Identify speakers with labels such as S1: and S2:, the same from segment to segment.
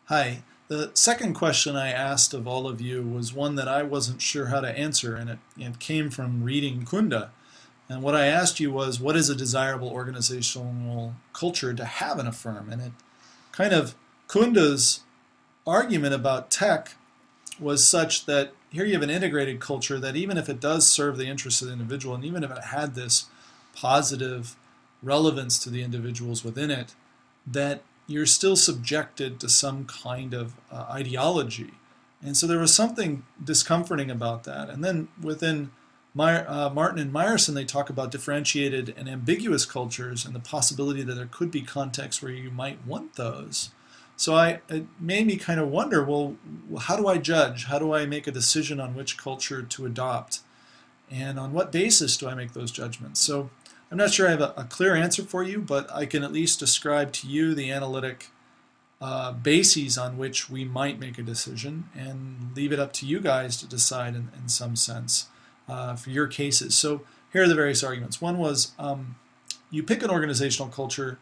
S1: Hi. The second question I asked of all of you was one that I wasn't sure how to answer, and it came from reading Kunda. And what I asked you was, what is a desirable organizational culture to have in a firm? And it kind of, Kunda's argument about tech was such that here you have an integrated culture that even if it does serve the interests of the individual, and even if it had this positive relevance to the individuals within it, that you're still subjected to some kind of ideology. And so there was something discomforting about that. And then within Martin and Meyerson, they talk about differentiated and ambiguous cultures and the possibility that there could be contexts where you might want those. So it made me kind of wonder, well, how do I judge? How do I make a decision on which culture to adopt? And on what basis do I make those judgments? So I'm not sure I have a clear answer for you, but I can at least describe to you the analytic bases on which we might make a decision and leave it up to you guys to decide in some sense for your cases. So here are the various arguments. One was you pick an organizational culture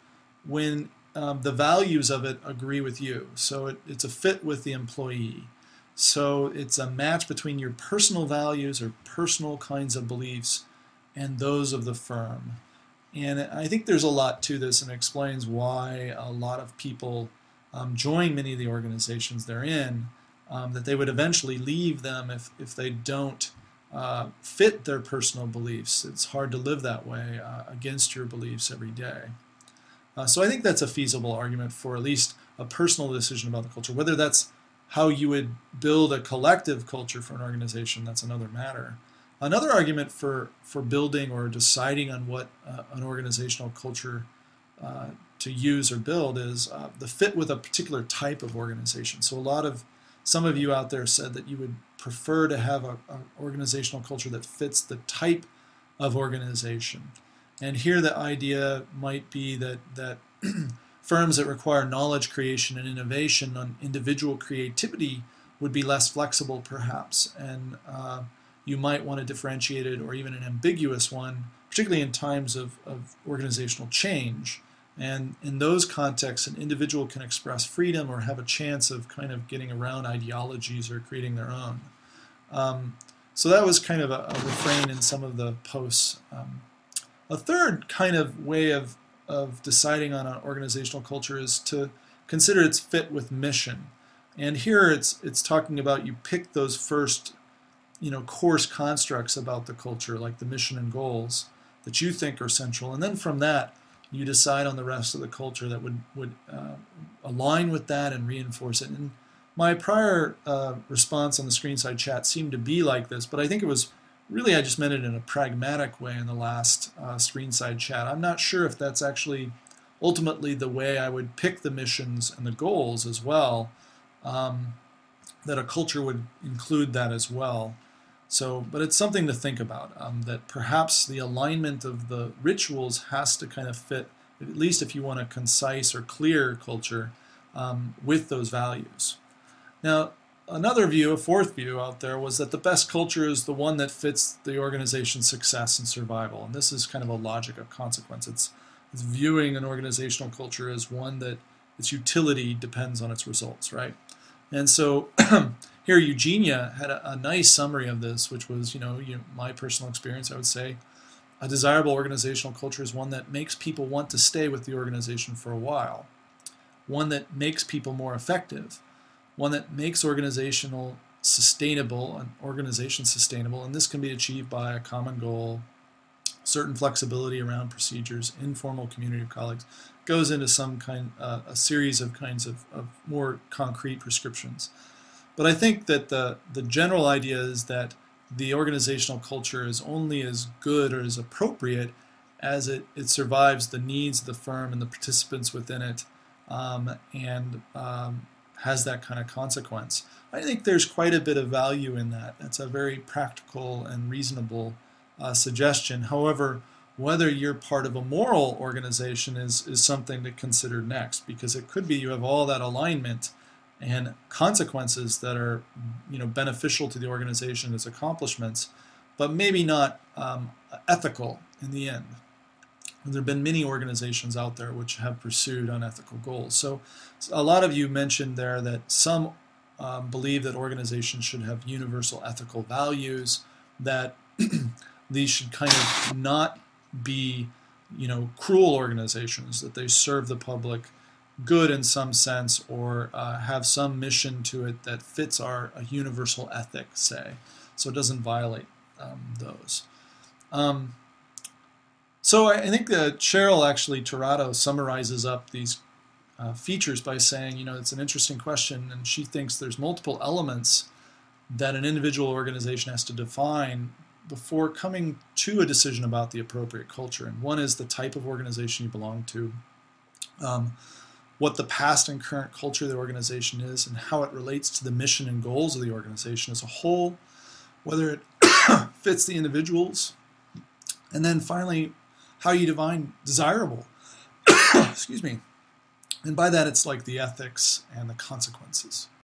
S1: when the values of it agree with you. So it's a fit with the employee. So it's a match between your personal values or personal kinds of beliefs and those of the firm. And I think there's a lot to this, and it explains why a lot of people join many of the organizations they're in, that they would eventually leave them if they don't fit their personal beliefs. It's hard to live that way against your beliefs every day. So I think that's a feasible argument for at least a personal decision about the culture. Whether that's how you would build a collective culture for an organization, that's another matter. Another argument for building or deciding on what an organizational culture to use or build is the fit with a particular type of organization. So some of you out there said that you would prefer to have an organizational culture that fits the type of organization. And here the idea might be that firms that require knowledge creation and innovation on individual creativity would be less flexible perhaps, and you might want a differentiated or even an ambiguous one, particularly in times of organizational change. And in those contexts, an individual can express freedom or have a chance of kind of getting around ideologies or creating their own. So that was kind of a refrain in some of the posts. A third kind of way of deciding on an organizational culture is to consider its fit with mission. And here it's talking about you pick those first course constructs about the culture, like the mission and goals that you think are central. And then from that, you decide on the rest of the culture that would align with that and reinforce it. And my prior response on the screenside chat seemed to be like this, but I think it was really, I just meant it in a pragmatic way in the last screenside chat. I'm not sure if that's actually ultimately the way I would pick the missions and the goals as well, that a culture would include that as well. So, but it's something to think about, that perhaps the alignment of the rituals has to kind of fit, at least if you want a concise or clear culture, with those values. Now, another view, a fourth view out there, was that the best culture is the one that fits the organization's success and survival. And this is kind of a logic of consequence. It's viewing an organizational culture as one that its utility depends on its results, right? And so here Eugenia had a nice summary of this, which was, my personal experience. I would say a desirable organizational culture is one that makes people want to stay with the organization for a while, one that makes people more effective, one that makes organization sustainable, and this can be achieved by a common goal, certain flexibility around procedures, informal community of colleagues. Goes into some a series of kinds of more concrete prescriptions. But I think that the general idea is that the organizational culture is only as good or as appropriate as it survives the needs of the firm and the participants within it, and has that kind of consequence. I think there's quite a bit of value in that. It's a very practical and reasonable suggestion. However, whether you're part of a moral organization is something to consider next, because it could be you have all that alignment and consequences that are beneficial to the organization as accomplishments, but maybe not ethical in the end. there have been many organizations out there which have pursued unethical goals. So a lot of you mentioned there that some believe that organizations should have universal ethical values, that these should kind of not be, cruel organizations, that they serve the public good in some sense, or have some mission to it that fits a universal ethic, say, so it doesn't violate those. So I think that Cheryl actually Torado summarizes up these features by saying, it's an interesting question, and she thinks there's multiple elements that an individual organization has to define before coming to a decision about the appropriate culture. And one is the type of organization you belong to, what the past and current culture of the organization is, and how it relates to the mission and goals of the organization as a whole, whether it fits the individuals, and then finally, how you define desirable. Excuse me. And by that, it's like the ethics and the consequences.